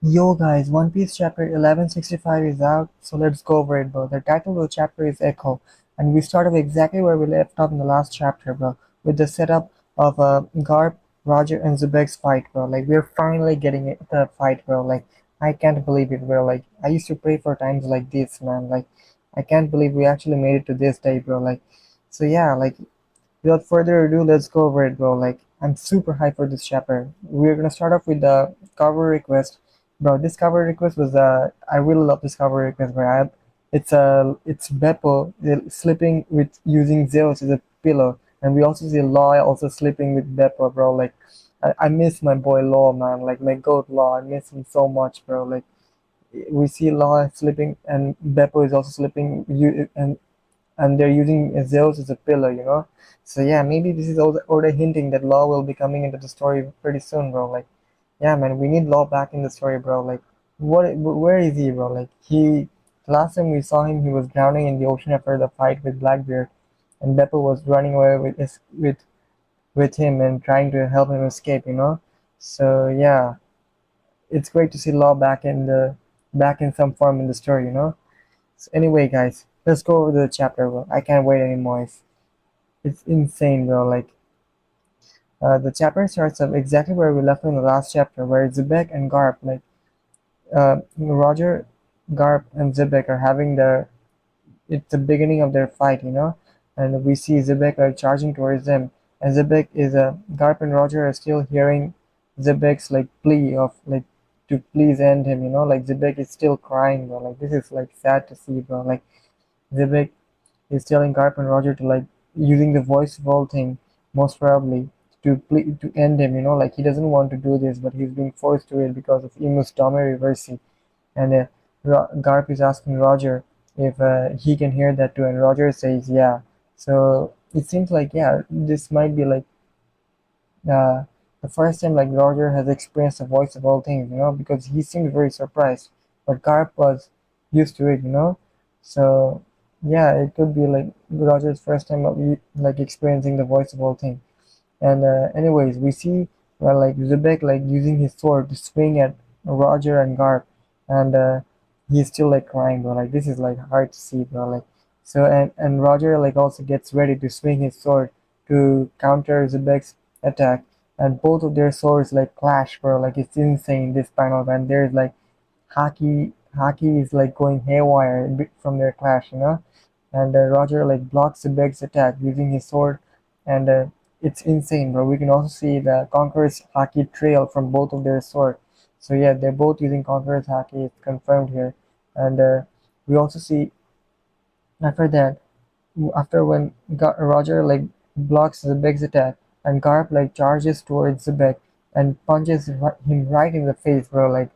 Yo guys, One Piece chapter 1165 is out, so let's go over it, bro. The title of the chapter is Echo, and we start off exactly where we left off in the last chapter, bro, with the setup of Garp, Roger, and Zebek's fight, bro. Like, we're finally getting the fight, bro. Like, I can't believe it, bro. Like, I used to pray for times like this, man. Like, I can't believe we actually made it to this day, bro. Like, so yeah, like, without further ado, let's go over it, bro. Like, I'm super hyped for this chapter. We're gonna start off with the cover request, bro. This cover request was I really love this cover request, bro. It's Beppo sleeping with using Zeus as a pillow, and we also see Law also sleeping with Beppo, bro. Like, I miss my boy Law, man. Like my goat Law, I miss him so much, bro. Like we see Law sleeping, and Beppo is also sleeping. And they're using Zeus as a pillar, you know. So yeah, maybe this is already hinting that Law will be coming into the story pretty soon, bro. Like, yeah, man, we need Law back in the story, bro. Like, where is he, bro? Like, last time we saw him, he was drowning in the ocean after the fight with Blackbeard, and Beppo was running away with him and trying to help him escape, you know. So yeah, it's great to see Law back in some form in the story, you know. So anyway, guys, let's go over the chapter, bro. I can't wait anymore. It's insane, bro. Like, the chapter starts up exactly where we left in the last chapter, where Xebec and Garp, like, Roger, Garp, and Xebec are having it's the beginning of their fight, you know, and we see Xebec like charging towards them, and Xebec is Garp and Roger are still hearing Xebec's like plea of like to please end him, you know, like Xebec is still crying, bro. Like, this is like sad to see, bro. Like, Xebec is telling Garp and Roger to like using the voice vault thing, most probably to end him. You know, like he doesn't want to do this, but he's being forced to it because of Emus Dome Reversi. And Garp is asking Roger if he can hear that too, and Roger says yeah. So it seems like yeah, this might be like uh, the first time like Roger has experienced the voice of all things, you know, because he seemed very surprised, but Garp was used to it, you know. So yeah, it could be like Roger's first time of like experiencing the voice of all things. And anyways, we see like Zubek like using his sword to swing at Roger and Garp, and he's still like crying, bro. Like, this is like hard to see, bro. Like, so and Roger like also gets ready to swing his sword to counter Zubek's attack, and both of their swords like clash, bro. Like, it's insane this panel, and there's like hockey is like going haywire from their clash, you know. And Roger like blocks Zebek's attack using his sword, and it's insane, bro. We can also see the Conqueror's Haki trail from both of their sword. So yeah, they're both using Conqueror's Haki. It's confirmed here, and we also see after that, after when Roger like blocks Zebek's attack, and Garp like charges towards Zebek and punches him right in the face, bro. Like,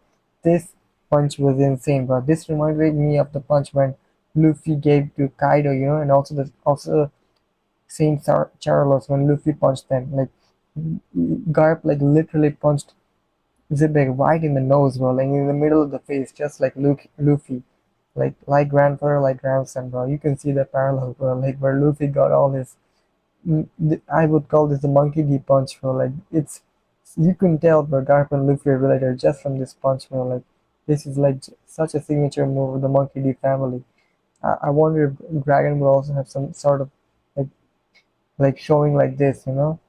this punch was insane, bro. This reminded me of the punch when Luffy gave to Kaido, you know, and also Saint Charlos when Luffy punched them. Like, Garp like literally punched Zebek right in the nose, bro, like in the middle of the face, just like Luffy. Like grandfather, like grandson, bro. You can see the parallel, bro. Like where Luffy got all his. I would call this the monkey D punch, bro. Like, it's you can tell, bro. Garp and Luffy are related just from this punch, bro. Like, this is like such a signature move of the monkey D family. I wonder if Dragon will also have some sort of like showing like this, you know.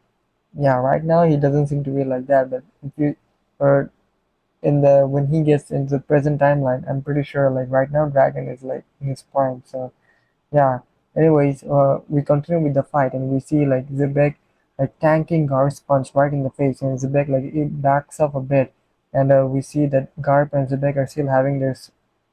Yeah, right now he doesn't seem to be like that, but if you or in the when he gets into the present timeline, I'm pretty sure like right now Dragon is like in his prime. So yeah. Anyways, we continue with the fight, and we see like Zebek like tanking Garp's punch right in the face, and Zebek like it backs up a bit, and we see that Garp and Zebek are still having their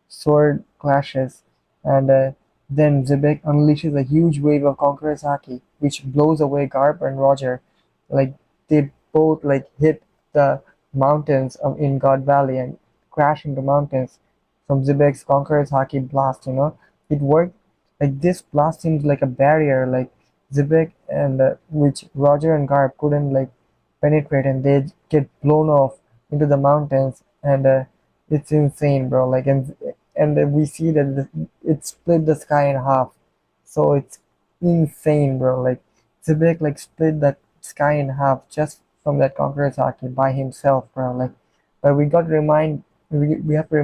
sword clashes, and then Zebek unleashes a huge wave of Conqueror's Haki, which blows away Garp and Roger. Like, they both like hit the mountains in God Valley and crash into mountains from Zebek's Conqueror's Haki blast. You know, it worked. Like, this blast seems like a barrier, like Zebek and which Roger and Garp couldn't like penetrate, and they get blown off into the mountains, and it's insane, bro. Like, and we see that it split the sky in half, so it's insane, bro. Like, Zebek like split that sky in half just from that Conqueror's Haki by himself, bro. Like, but we got to remind. we have to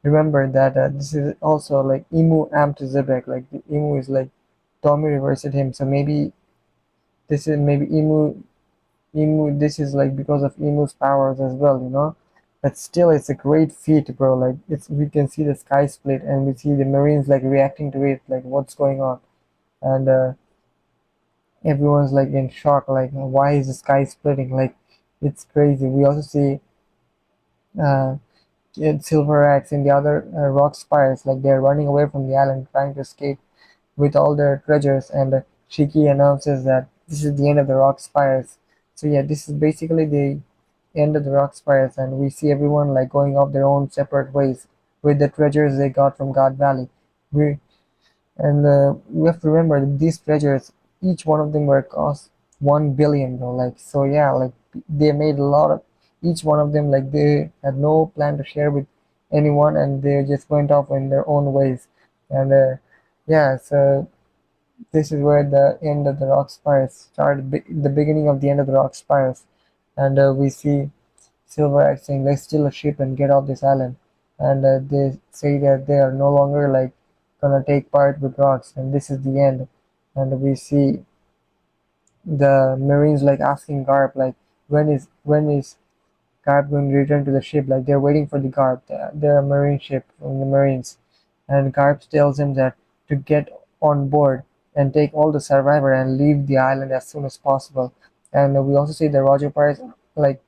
remember that this is also like Emu amped Zebek. Like the Emu is like Tommy reversed him, so maybe this is maybe Emu. This is like because of Emu's powers as well, you know. But still, it's a great feat, bro. Like it's we can see the sky split, and we see the Marines like reacting to it, like what's going on, and everyone's like in shock, like why is the sky splitting? Like it's crazy. We also see uh, Silver Axe and the other rock spires, like they're running away from the island, trying to escape with all their treasures. And Shiki announces that this is the end of the rock spires. So yeah, this is basically the end of the rock spires, and we see everyone like going off their own separate ways with the treasures they got from God Valley. We and we have to remember that these treasures, each one of them were cost 1 billion, bro. Like so, yeah, like they made a lot of each one of them. Like they had no plan to share with anyone, and they just went off in their own ways. And yeah, so this is where the end of the rock spires started. The beginning of the end of the rock spires, and we see Silver saying, "Let's steal a ship and get off this island." And they say that they are no longer like gonna take part with rocks, and this is the end. And we see the Marines like asking Garp like, when is Garp going to return to the ship? Like they're waiting for the Garp, the Marine ship from the Marines. And Garp tells him that to get on board and take all the survivor and leave the island as soon as possible. And we also see that Roger Price like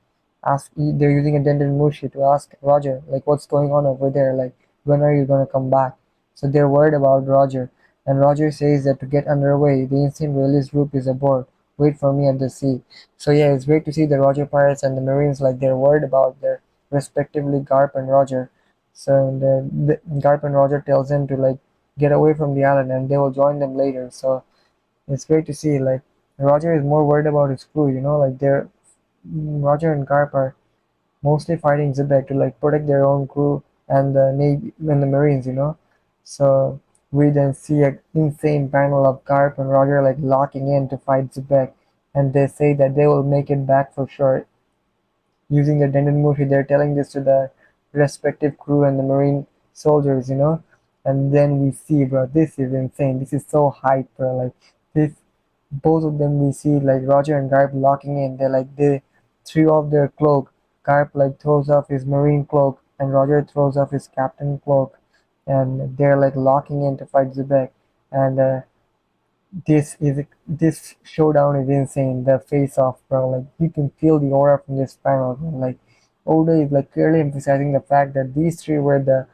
they're using a dented Mushi to ask Roger like what's going on over there, like when are you gonna come back? So they're worried about Roger, and Roger says that to get underway, the instant release group is aboard. Wait for me at the sea. So yeah, it's great to see the Roger Pirates and the Marines like they're worried about their respectively Garp and Roger. So the Garp and Roger tells them to like get away from the island and they will join them later. So it's great to see like Roger is more worried about his crew, you know, like they're Roger and Garp are mostly fighting Xebec to like protect their own crew and the Navy and the Marines, you know. So we then see an insane panel of Garp and Roger like locking in to fight Xebec, and they say that they will make it back for sure using the Dendenmushi. They're telling this to the respective crew and the Marine soldiers, you know. And then we see, bro, this is insane. This is so hype, bro. Like this, both of them we see like Roger and Garp locking in. They threw off their cloak. Garp like throws off his Marine cloak, and Roger throws off his Captain cloak, and they're like locking in to fight Zebek. And this showdown is insane. The face off, bro. Like you can feel the aura from this panel, bro. Like Oda is like clearly emphasizing the fact that these three were the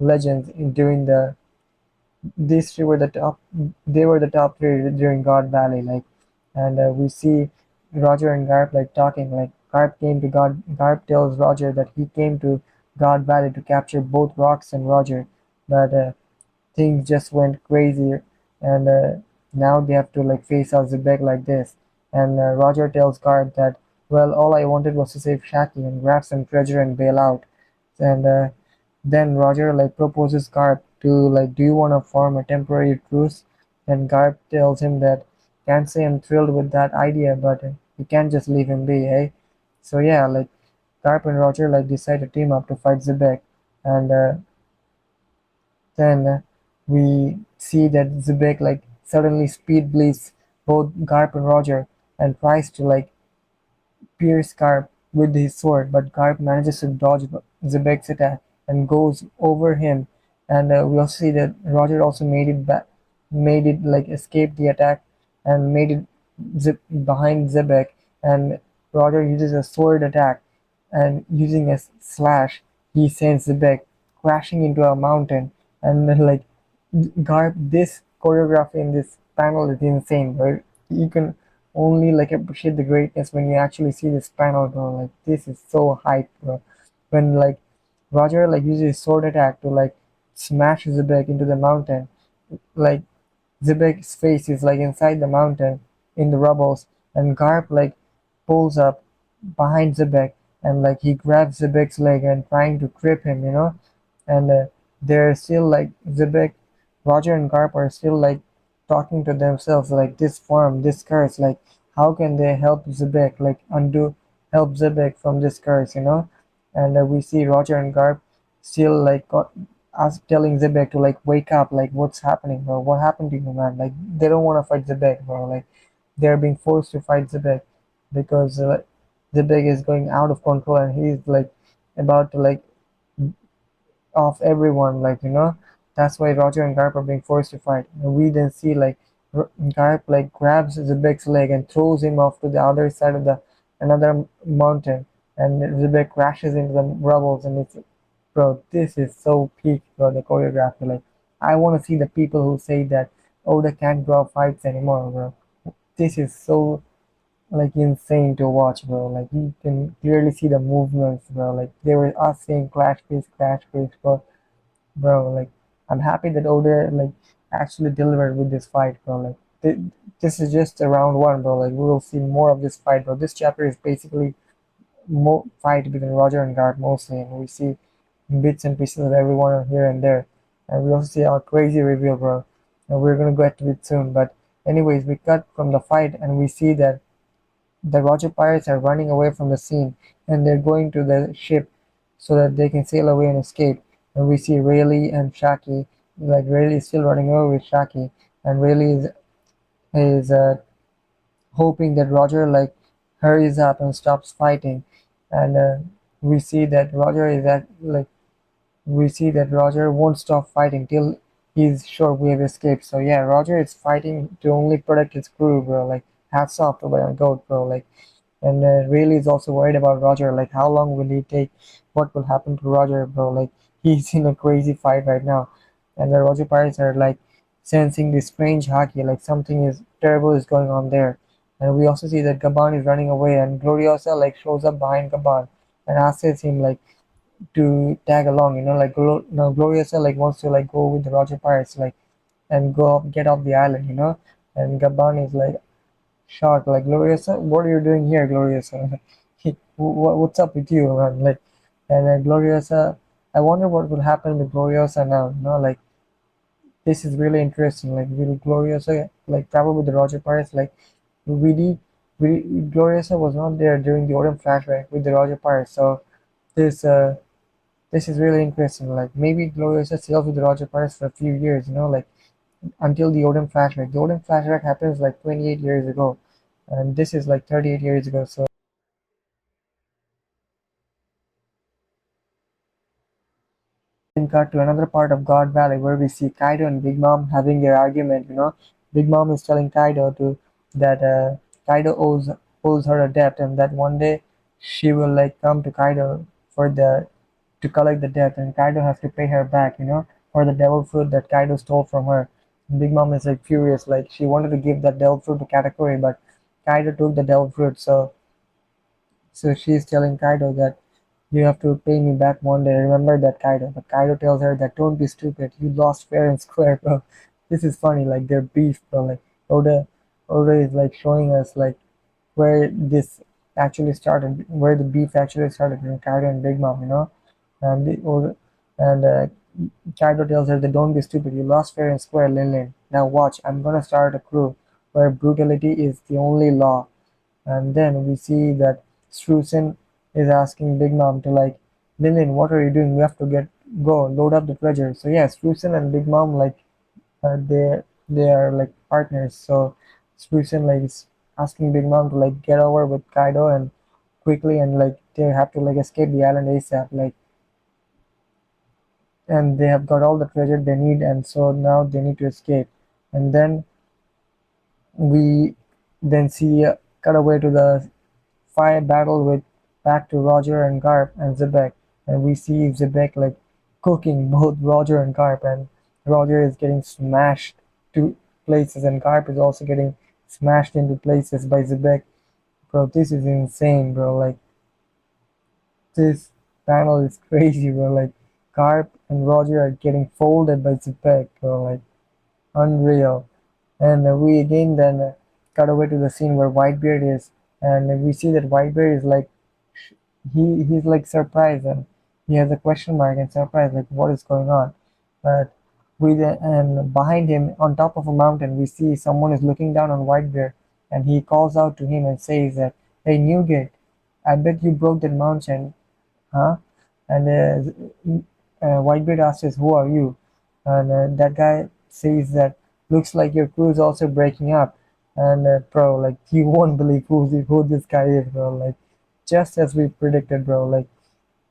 legends in during the these three were the top they were the top three during God Valley. Like and we see Roger and Garp like talking. Like Garp tells Roger that he came to God Valley to capture both Rocks and Roger, but things just went crazy, and now they have to like face Azubek like this. And Roger tells Garp that, well, all I wanted was to save Shaki and grab some treasure and bail out. And then Roger like proposes Garp to like, do you want to form a temporary truce? And Garp tells him that, can't say I'm thrilled with that idea, but you can't just leave him be, eh? So yeah, like Garp and Roger like decide to team up to fight Zebek, and then we see that Zebek like suddenly speed bleeds both Garp and Roger and tries to like pierce Garp with his sword, but Garp manages to dodge Zebek's attack and goes over him. And we also see that Roger also made it like escape the attack and made it zip behind Zebek. And Roger uses a sword attack and using a slash, he sends Zebek crashing into a mountain. And like Garp, this choreography in this panel is insane, right? You can only like appreciate the greatness when you actually see this panel, bro. Like this is so hype, bro. When like Roger like uses his sword attack to like smash Zebek into the mountain, like Zebek's face is like inside the mountain in the rubbles, and Garp like pulls up behind Zebek and like he grabs Zebek's leg and trying to trip him, you know. And they're still like Zebek, Roger and Garp are still like talking to themselves like this form, this curse, like how can they help Zebek like help Zebek from this curse, you know? and we see Roger and Garp still like us telling Zebek to like wake up, like what's happening, bro? What happened to you, man? Like they don't want to fight Zebek, bro. Like they're being forced to fight Zebek because Zebek is going out of control and he's like about to like off everyone, like that's why Roger and Garp are being forced to fight. And we then see like Garp like grabs Zebek's leg and throws him off to the other side of the another mountain, and Zebek crashes into the rubbles. And it's, bro, this is so peak, bro, the choreography. Like I want to see the people who say that Oda can't draw fights anymore, bro. This is so like insane to watch, bro. Like you can clearly see the movements, bro. Like they were us saying clash pace, bro. Like I'm happy that Oda like actually delivered with this fight, bro. Like this is just a round one, bro. Like we will see more of this fight, bro. This chapter is basically more fight between Roger and Garp mostly, and we see bits and pieces of everyone here and there, and we also see our crazy reveal, bro. And we're gonna get to it soon, but anyways, we cut from the fight and we see that the Roger pirates are running away from the scene, and they're going to the ship so that they can sail away and escape. And we see Rayleigh and Shaki, like Rayleigh is still running away with Shaki, and Rayleigh is hoping that Roger like hurries up and stops fighting. And we see that Roger is at like we see that Roger won't stop fighting till he's sure we have escaped. So yeah, Roger is fighting to only protect his crew, bro. Like hats off to my goat, bro. Like and Rayleigh is also worried about Roger. Like, how long will he take? What will happen to Roger, bro? Like, he's in a crazy fight right now. And the Roger Pirates are like sensing this strange hockey, like something is terrible is going on there. And we also see that Gaban is running away, and Gloriosa like shows up behind Gaban and asks him like to tag along. Like no, Gloriosa like wants to like go with the Roger Pirates, like and go up, get off the island. And Gaban is like shocked, like Gloriosa, what are you doing here, Gloriosa? What's up with you, man? Like, and Gloriosa, I wonder what will happen with Gloriosa now. Like this is really interesting. Like, will Gloriosa like travel with the Roger Pirates? Like, really, really, Gloriosa was not there during the Autumn flashback with the Roger Pirates, so this uh this is really interesting. Like, maybe Gloriosa sails with the Roger Pirates for a few years. Like until the Odin flashback. The Odin flashback happens like 28 years ago, and this is like 38 years ago. So then cut to another part of God Valley where we see Kaido and Big Mom having their argument. Big Mom is telling Kaido to that Kaido owes her a debt, and that one day she will like come to Kaido for the to collect the debt, and Kaido has to pay her back. For the devil fruit that Kaido stole from her. Big Mom is like furious, like she wanted to give that devil fruit to Katakuri, but Kaido took the devil fruit, so she's telling Kaido that you have to pay me back one day. Remember that, Kaido. But Kaido tells her that don't be stupid. You lost fair and square, bro. This is funny. Like their beef, bro. Like Oda, Oda is like showing us like where this actually started, where the beef actually started between Kaido and Big Mom. And Oda, and Kaido tells her that don't be stupid. You lost fair and square, Lin Lin. Now watch. I'm gonna start a crew where brutality is the only law. And then we see that Struzan is asking Big Mom to like, Lillian, what are you doing? We have to go load up the treasure. So yeah, Struzan and Big Mom like they are like partners. So Struzan like is asking Big Mom to like get over with Kaido and quickly, and like they have to like escape the island ASAP. Like, and they have got all the treasure they need, and so now they need to escape. And then we then see cut away to the fight battle with back to Roger and Garp and Xebec, and we see Xebec like cooking both Roger and Garp, and Roger is getting smashed to places, and Garp is also getting smashed into places by Xebec. Bro, this is insane, bro. Like this panel is crazy, bro. Like Garp and Roger are getting folded by Xebec, bro. Like unreal. And we again then cut away to the scene where Whitebeard is, and we see that Whitebeard is like he's like surprised, and he has a question mark and surprised, like what is going on. But we then, and behind him on top of a mountain we see someone is looking down on Whitebeard, and he calls out to him and says that, hey Newgate, I bet you broke that mountain. huh? And Whitebeard asks us, "Who are you?" And that guy says that looks like your crew is also breaking up. And bro, like you won't believe who this guy is, bro. Like just as we predicted, bro. Like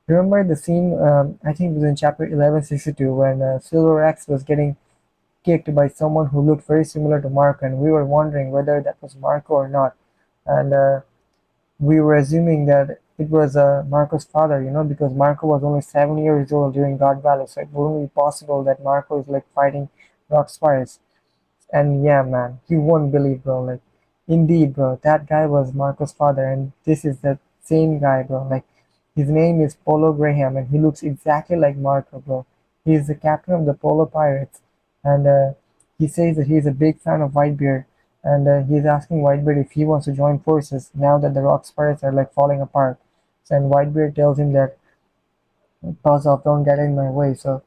remember the scene? I think it was in chapter 1162 when Silver Axe was getting kicked by someone who looked very similar to Marco, and we were wondering whether that was Marco or not. And we were assuming that it was Marco's father, because Marco was only 7 years old during God Valley, so it wouldn't be possible that Marco is like fighting rock spires. And yeah, man, you won't believe, bro. Like, indeed, bro, that guy was Marco's father, and this is the same guy, bro. Like, his name is Polo Graham, and he looks exactly like Marco, bro. He's the captain of the Polo Pirates, and he says that he's a big fan of Whitebeard, and he's asking Whitebeard if he wants to join forces now that the Rock Spirits are like falling apart. So, and Whitebeard tells him that pass off, don't get in my way. So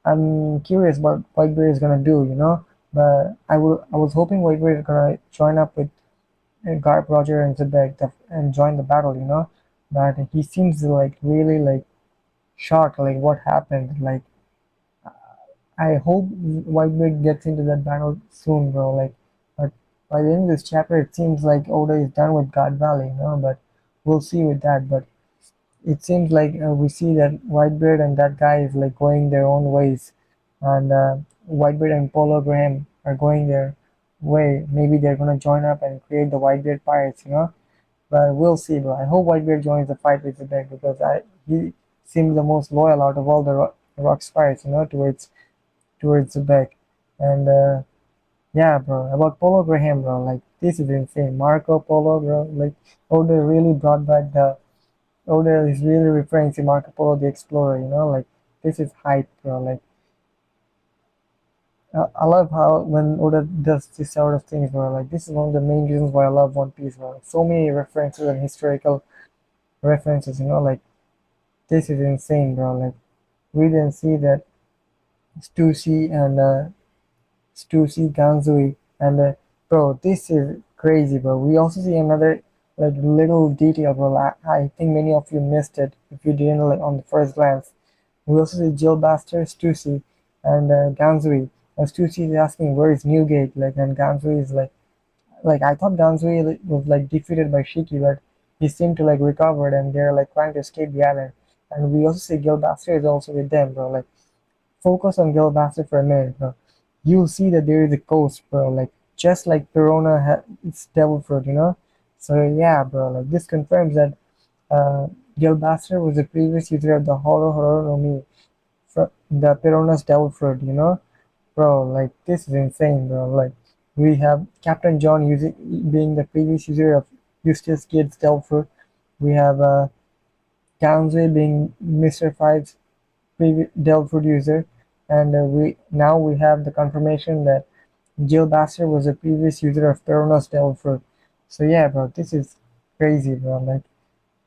I'm curious what Whitebeard is gonna do. But I was hoping Whitebeard is gonna join up with Garp, Roger, and Xebec and join the battle. But he seems like really like shocked, like what happened. Like I hope Whitebeard gets into that battle soon, bro. Like, but by the end of this chapter, it seems like Oda is done with God Valley. But we'll see with that. But it seems like we see that Whitebeard and that guy is like going their own ways, and Whitebeard and Polo Graham are going their way. Maybe they're gonna join up and create the Whitebeard Pirates. But we'll see, bro. I hope Whitebeard joins the fight with Zedek because he seems the most loyal out of all the Rock Pirates, towards Zedek. And yeah, bro. About Polo Graham, bro. Like this is insane. Marco Polo, bro. Like Oda really brought back the Oda is really referring to Marco Polo the Explorer. Like this is hype, bro. Like I love how when Oda does this sort of things, bro. Like this is one of the main reasons why I love One Piece, bro. Like, so many references and historical references. Like this is insane, bro. Like we didn't see that Stussy and Stussy Ganzui and bro, this is crazy, bro. We also see another like little detail, bro. I think many of you missed it if you didn't like on the first glance. We also see Jill Baxter, Stussy, and Ganzui. And Stussy is asking where is Newgate, like, and Ganzui is like I thought Ganzui was like defeated by Shiki, but he seemed to like recovered, and they're like trying to escape the island. And we also see Gil Baxter is also with them, bro. Like, focus on Gil Baxter for a minute, bro. You'll see that there is a coast, bro. Like, just like Perona it's devil fruit. So yeah, bro. Like this confirms that Gil Baxter was the previous user of the Horo no Mi, the Perona's devil fruit. Bro, like this is insane, bro. Like we have Captain John using being the previous user of Eustace Kid's devil fruit. We have Townsend being Mr. Five's previous devil fruit user, and we have the confirmation that Jill Baxter was a previous user of Perona's devil fruit. So yeah, bro, this is crazy, bro. Like,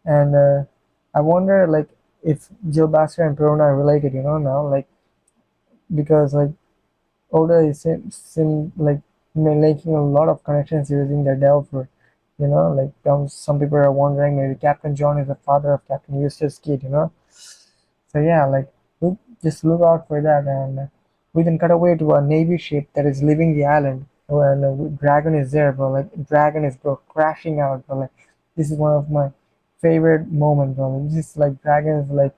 and I wonder like if Jill Baxter and Perona are related, now, like because like Oda is like making a lot of connections using their Delver. Like some people are wondering maybe Captain John is the father of Captain Eustace Kid. So yeah, like just look out for that, and we can cut away to a navy ship that is leaving the island, and Dragon is there, bro. Like Dragon is bro crashing out, bro. Like this is one of my favorite moments, bro. This is like Dragon is like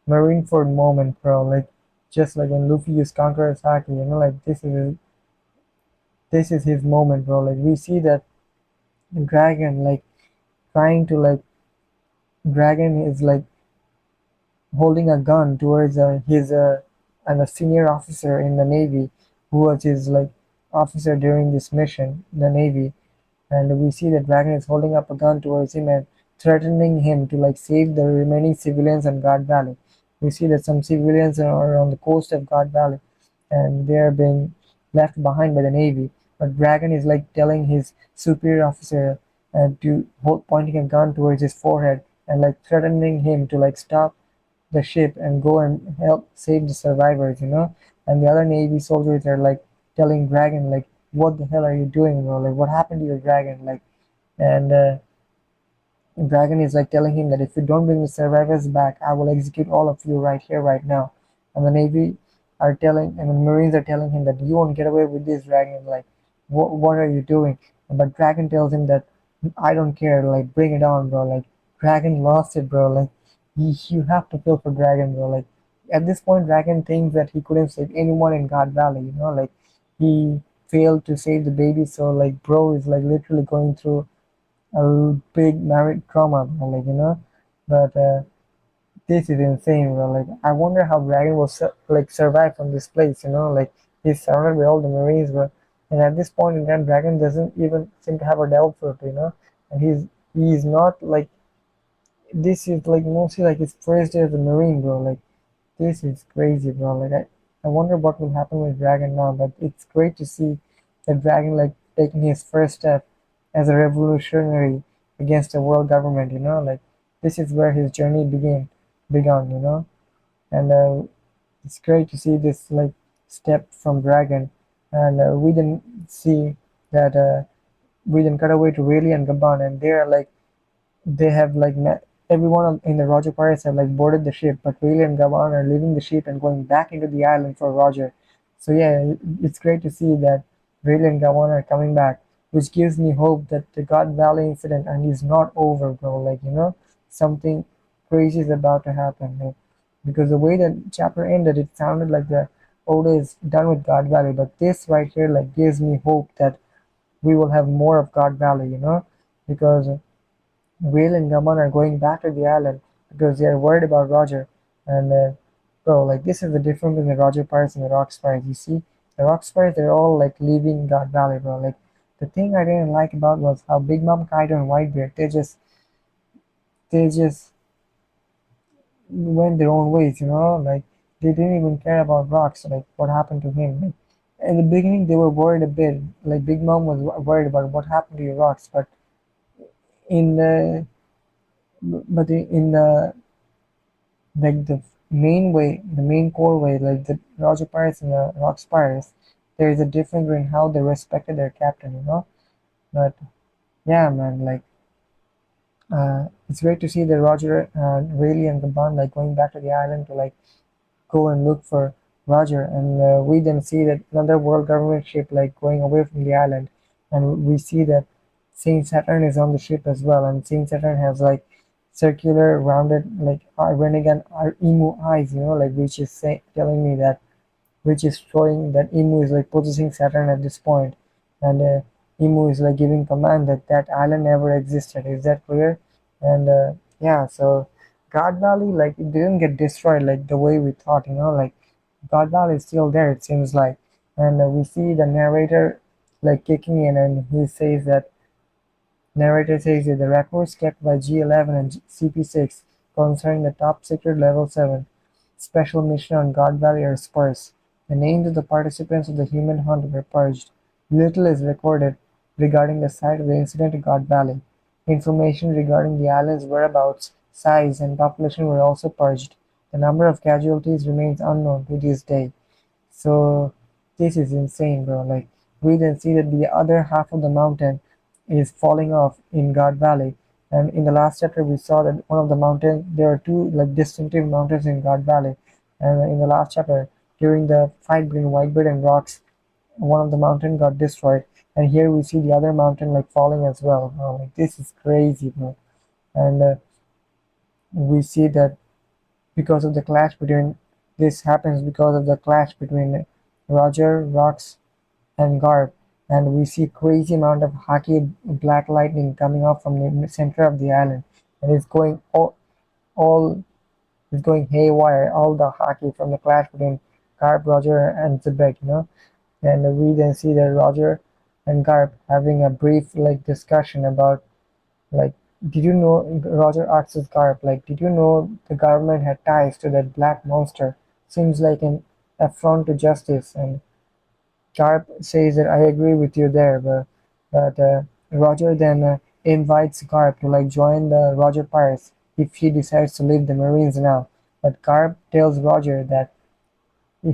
Marineford moment, bro. Like just like when Luffy used Conqueror Saki, like this is his moment, bro. Like we see that Dragon like trying to like Dragon is like holding a gun towards his and a senior officer in the Navy who was his like officer during this mission, in the Navy, and we see that Dragon is holding up a gun towards him and threatening him to like save the remaining civilians in God Valley. We see that some civilians are on the coast of God Valley and they are being left behind by the Navy. But Dragon is like telling his superior officer to hold pointing a gun towards his forehead and like threatening him to like stop the ship and go and help save the survivors. And the other Navy soldiers are like telling Dragon like, "What the hell are you doing, bro? Like, what happened to your dragon?" Like, and Dragon is like telling him that if you don't bring the survivors back, I will execute all of you right here, right now. And the Navy are telling, and the Marines are telling him that you won't get away with this, Dragon. Like, what are you doing? But Dragon tells him that I don't care. Like, bring it on, bro. Like, Dragon lost it, bro. Like, you have to kill for Dragon, bro. Like, at this point, Dragon thinks that he couldn't save anyone in God Valley. You know, like he failed to save the baby. So, like, bro is like literally going through a big married trauma, like but this is insane, bro. Like I wonder how Dragon will like survive from this place, like he's surrounded by all the Marines, bro. And at this point in time, Dragon doesn't even seem to have a doubt for it. And he's not like this is like mostly like his first day as a Marine, bro. Like this is crazy, bro. Like I wonder what will happen with Dragon now, but it's great to see that Dragon like taking his first step as a revolutionary against the world government. Like this is where his journey began. And it's great to see this like step from Dragon, and we then see that we then cut away to Rayleigh and Gabon, and they're like they have like everyone in the Roger pirates have like boarded the ship, but Rayleigh and Gabon are leaving the ship and going back into the island for Roger. So yeah, it's great to see that Rayleigh and Gabon are coming back, which gives me hope that the God Valley incident and is not over, bro. Like something crazy is about to happen. Like, because the way that chapter ended, it sounded like the Oda is done with God Valley, but this right here like gives me hope that we will have more of God Valley. Because Will and Gaman are going back to the island because they are worried about Roger. And bro, like this is the difference between the Roger Pirates and the Rock Spires. You see, the Rock Spires they're all like leaving God Valley, bro. Like the thing I didn't like about was how Big Mom, Kaido, and Whitebeard they just went their own ways. Like they didn't even care about Rocks. Like what happened to him. Like, in the beginning, they were worried a bit. Like Big Mom was worried about what happened to your Rocks, but in the in the like the main way, the main core way, like the Roger Pirates and the Rock Spires, there is a difference in how they respected their captain. But yeah, man, like it's great to see that Roger, Rayleigh, and Gabon like going back to the island to like go and look for Roger, and we then see that another world government ship like going away from the island, and we see that Saint Saturn is on the ship as well, and Saint Saturn has like circular, rounded like renegade emu eyes, like which is telling me that which is showing that Emu is like possessing Saturn at this point, and Emu is like giving command that that island never existed. Is that clear? And yeah, so God Valley like it didn't get destroyed like the way we thought. Like God Valley is still there. It seems like, and we see the narrator like kicking in, and he says that narrator says that the records kept by G11 and CP6 concerning the top secret level 7 special mission on God Valley are sparse. The names of the participants of the human hunt were purged. Little is recorded regarding the site of the incident in God Valley. Information regarding the island's whereabouts, size, and population were also purged. The number of casualties remains unknown to this day. So this is insane, bro. Like we then see that the other half of the mountain is falling off in God Valley. And in the last chapter, we saw that one of the mountains, there are two like distinctive mountains in God Valley. And in the last chapter, during the fight between Whitebeard and Rocks, one of the mountain got destroyed. And here we see the other mountain like falling as well. Oh, like this is crazy, bro. And we see that because of the clash between this happens because of the clash between Roger, Rocks, and Garp, and we see crazy amount of hockey black lightning coming off from the center of the island, and it's going all it's going haywire. All the hockey from the clash between Garp, Roger, and Xebec. And we then see that Roger and Garp having a brief like discussion about like, did you know Roger asks Garp like, did you know the government had ties to that black monster? Seems like an affront to justice. And Garp says that I agree with you there, but Roger then invites Garp to like join the Roger Pirates if he decides to leave the Marines now. But Garp tells Roger that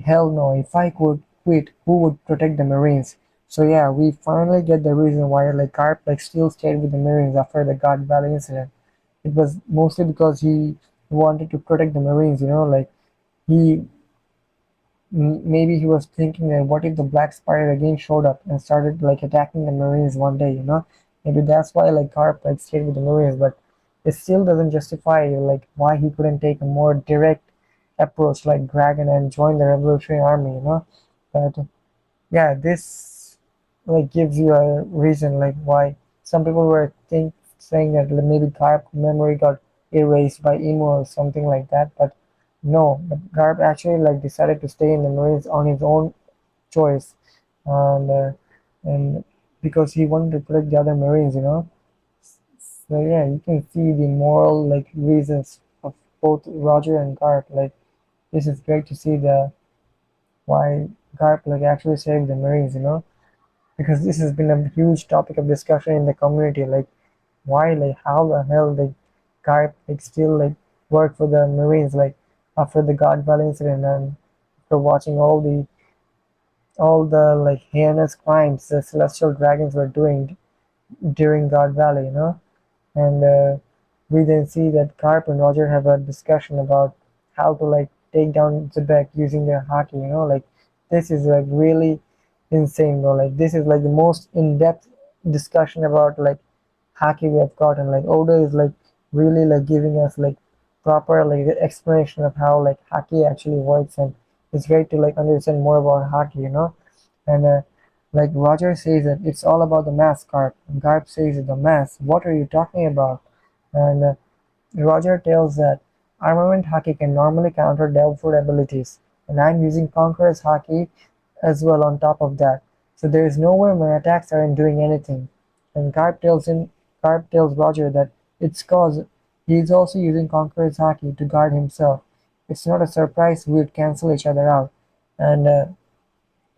hell no, if I could quit, who would protect the Marines? So yeah, we finally get the reason why like Garp like still stayed with the Marines after the God Valley incident. it was mostly because he wanted to protect the Marines, like he maybe he was thinking that what if the Black Spider again showed up and started like attacking the Marines one day. Maybe that's why like Garp like stayed with the Marines, but it still doesn't justify like why he couldn't take a more direct approach like Dragon and join the Revolutionary Army. But yeah, this like gives you a reason like why some people were think saying that maybe Garp memory got erased by emo or something like that, but no, but Garp actually like decided to stay in the Marines on his own choice, and because he wanted to protect the other Marines. So yeah, you can see the moral like reasons of both Roger and Garp. Like this is great to see the why Garp like actually saved the Marines. Because this has been a huge topic of discussion in the community. Like why, like how the hell like Garp like still like work for the Marines like after the God Valley incident and after watching all the like heinous crimes the celestial dragons were doing during God Valley. And we then see that Garp and Roger have a discussion about how to like take down Xebec using their hockey. Like this is like really insane, bro. Like this is like the most in-depth discussion about like hockey we have gotten. Like Oda is like really like giving us like proper like explanation of how like hockey actually works, and it's great to like understand more about hockey. And like Roger says that it's all about the mass, Garp. And Garp says the mass. What are you talking about? And Roger tells that armament hockey can normally counter Delphoid abilities, and I'm using Conqueror's hockey as well on top of that. So there is no way my attacks aren't doing anything. And Garp tells Roger that it's cause he is also using Conqueror's hockey to guard himself. It's not a surprise we'd cancel each other out. And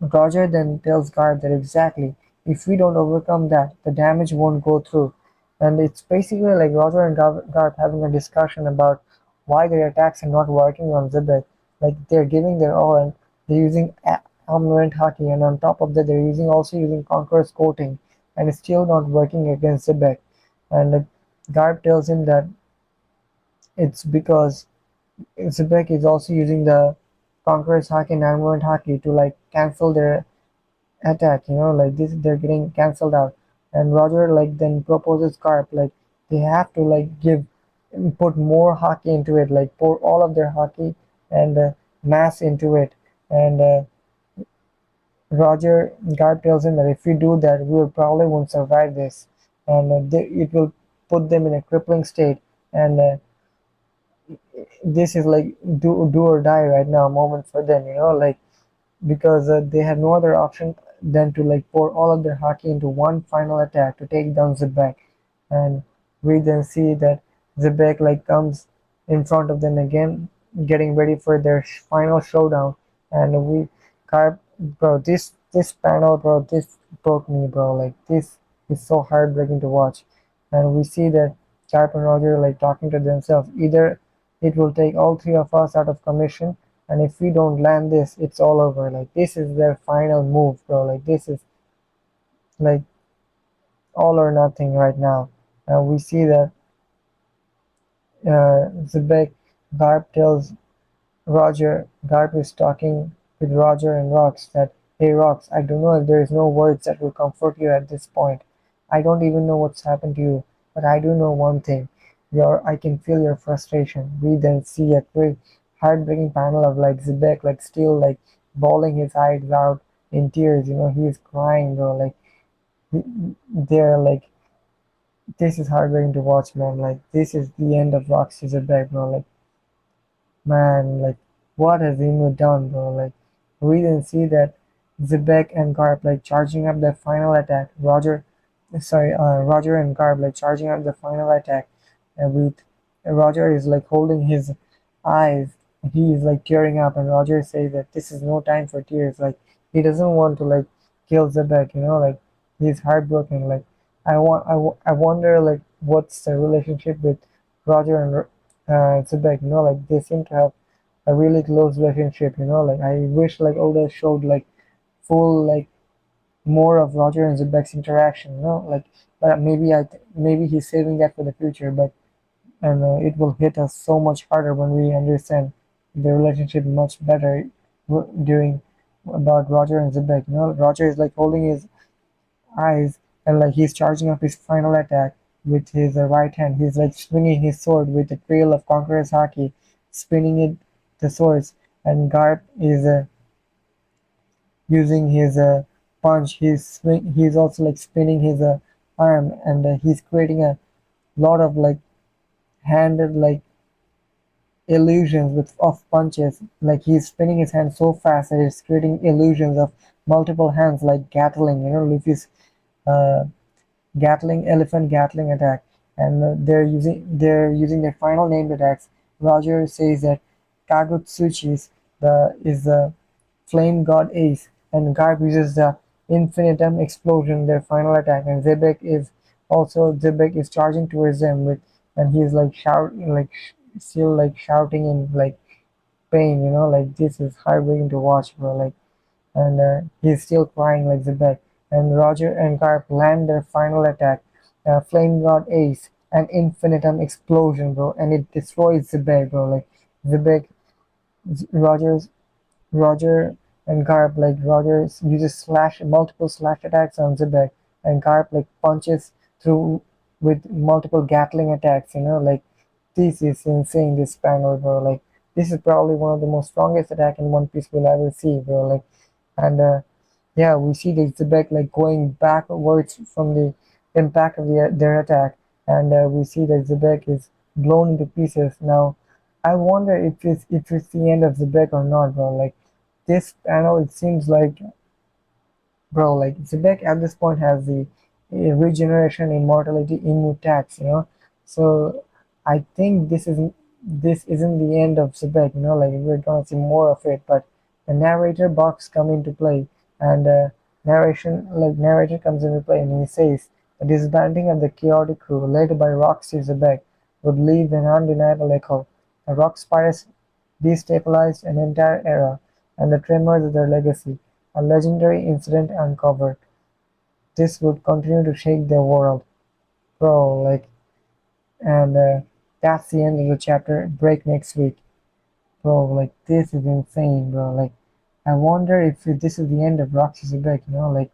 Roger then tells Garp that exactly, if we don't overcome that, the damage won't go through. And it's basically like Roger and Garp having a discussion about why their attacks are not working on Xebec. Like they're giving their all and they're using armament hockey, and on top of that they're also using Conqueror's coating, and it's still not working against Xebec. And Garp tells him that it's because Xebec is also using the Conqueror's hockey and armament hockey to like cancel their attack. Like this they're getting cancelled out. And Roger like then proposes Garp like they have to like put more hockey into it, like pour all of their hockey and mass into it. And Roger Garp tells him that if we do that we will probably won't survive this, and it will put them in a crippling state. And this is like do or die right now moment for them. Like because they had no other option than to like pour all of their hockey into one final attack to take down Zebek. And we then see that Zebek like comes in front of them again, getting ready for their final showdown. And bro, this panel, bro, this broke me, bro. Like this is so heartbreaking to watch. And we see that Carp and Roger like talking to themselves. Either it will take all three of us out of commission, and if we don't land this, it's all over. Like this is their final move, bro. Like this is like all or nothing right now. And we see that Zebek Garp tells Roger, Garp is talking with Roger and Rox that, hey Rox, I don't know if there is no words that will comfort you at this point. I don't even know what's happened to you, but I do know one thing. I can feel your frustration. We then see a quick heartbreaking panel of like Zebek like still like bawling his eyes out in tears. He is crying, bro. Like they're like this is heartbreaking to watch, man. Like this is the end of Roxy Zebek, bro. Like man, like what has Emu done, bro? Like we didn't see that Zebek and Garp like charging up the final attack. Roger and Garp like charging up the final attack, and with Roger is like holding his eyes. He is like tearing up, and Roger says that this is no time for tears. Like he doesn't want to like kill Zebek. Like he's heartbroken. Like I wonder like what's the relationship with Roger and Xebec. Like they seem to have a really close relationship. Like I wish like Oda showed like full like more of Roger and Xebec's interaction. Like maybe he's saving that for the future, but and it will hit us so much harder when we understand the relationship much better during about Roger and Zebek. You know, Roger is like holding his eyes and like he's charging up his final attack with his right hand. He's like swinging his sword with a trail of Conqueror's Haki, spinning it the swords. And Garp is using his punch. He's also like spinning his arm, and he's creating a lot of like handed like illusions with of punches. Like he's spinning his hand so fast that it's creating illusions of multiple hands, like Gatling. You know, Luffy's uh, Gatling elephant Gatling attack, and they're using their final named attacks. Roger says that Kagutsuchi's the is the flame god ace, and Garp uses the infinitum explosion, their final attack, and Zebek is charging towards them with, and he's like shouting like still like shouting in like pain, you know, like this is heartbreaking to watch, bro. Like, and he's still crying like Zebek. And Roger and Garp land their final attack, Flame God Ace, an infinitum explosion, bro, and it destroys Zebek, bro. Like Zebek, Roger's Roger and Garp, like Roger uses multiple slash attacks on Zebek, and Garp like punches through with multiple Gatling attacks. You know, like this is insane. This panel, bro. Like this is probably one of the most strongest attack in One Piece we'll ever see, bro. Like, and yeah, we see the Xebec like going backwards from the impact of their attack, and we see that Xebec is blown into pieces. Now, I wonder if it's the end of Xebec or not, bro. Like this panel, it seems like, bro, like Xebec at this point has the regeneration, immortality, immutax, you know. So I think this isn't the end of Xebec, you know. Like we're gonna see more of it, but the narrator box come into play, and narrator comes into play, and he says the disbanding of the chaotic crew led by Roxy Xebec would leave an undeniable echo. The Rock Spiders destabilized an entire era, and the tremors of their legacy, a legendary incident uncovered. This would continue to shake the world. Bro, like, and that's the end of the chapter. Break next week. Bro, like, this is insane, bro. Like, I wonder if this is the end of Roxy Zebek, you know, like,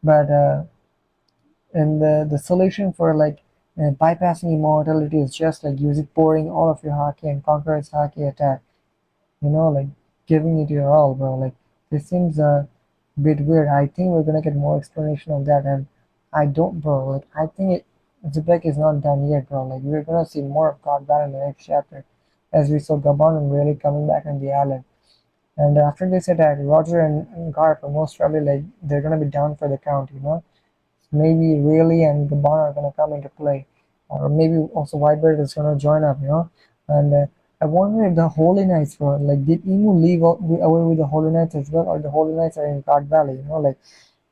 but, and the solution for, like, bypassing immortality is just, like, using pouring all of your hockey and conquer its hockey attack. You know, like giving it your all, bro. Like this seems a bit weird. I think we're gonna get more explanation of that, and I don't, bro. Like I think Zebek is not done yet, bro. Like we're gonna see more of God Valley in the next chapter, as we saw Gabon and really coming back on the island. And after this attack, Roger and Garp are most probably like they're gonna be down for the count, you know. Maybe really and Gabon are gonna come into play, or maybe also Whitebird is gonna join up, you know. And I wonder if the Holy Knights were like, did Emu leave away with the Holy Knights as well, or the Holy Knights are in God Valley, you know? Like,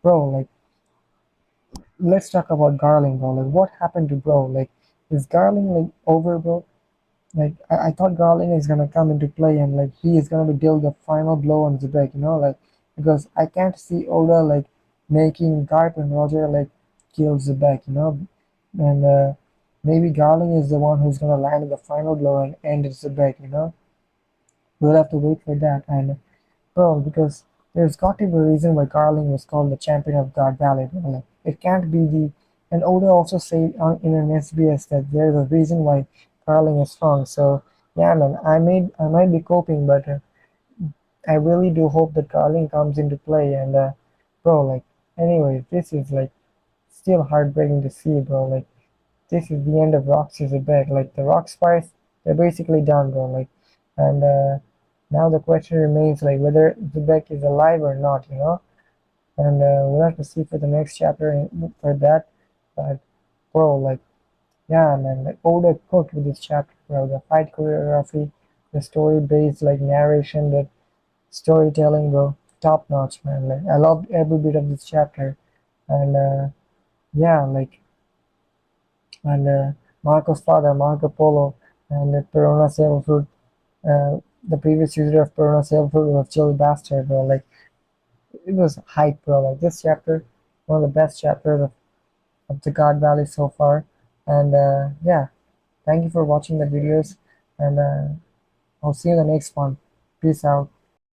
bro, like let's talk about Garling, bro. Like, what happened to bro? Like, is Garling like over, bro? Like I thought Garling is gonna come into play and like he is gonna be deal the final blow on Zebek, you know, like because I can't see Oda like making Garp and Roger like kill Zebek, you know, and maybe Garling is the one who's gonna land the final blow and end Zebek, you know. We'll have to wait for that, and bro, because there's got to be a reason why Garling was called the champion of God Valley. Bro. Like, it can't be the. And Oda also said in an SBS that there's a reason why Garling is strong. So yeah, man, I might be coping, but I really do hope that Garling comes into play. And bro, like, anyway, this is like still heartbreaking to see, bro. Like, this is the end of Roxy's Zebek. Like the Rock Spice, they're basically done, bro. Like, and now the question remains like whether Zebek is alive or not, you know. And we'll have to see for the next chapter for that. But bro, like, yeah, man, like Oda cooked with this chapter, bro. The fight choreography, the story-based like narration, the storytelling, bro, top notch, man. Like I loved every bit of this chapter, and yeah, like and Marco's father, Marco Polo, and Perona Silverfoot, the previous user of Perona Silverfoot was Jill Bastard, bro. Like, it was hype, bro. Like, this chapter, one of the best chapters of the God Valley so far. And yeah, thank you for watching the videos, and I'll see you in the next one. Peace out.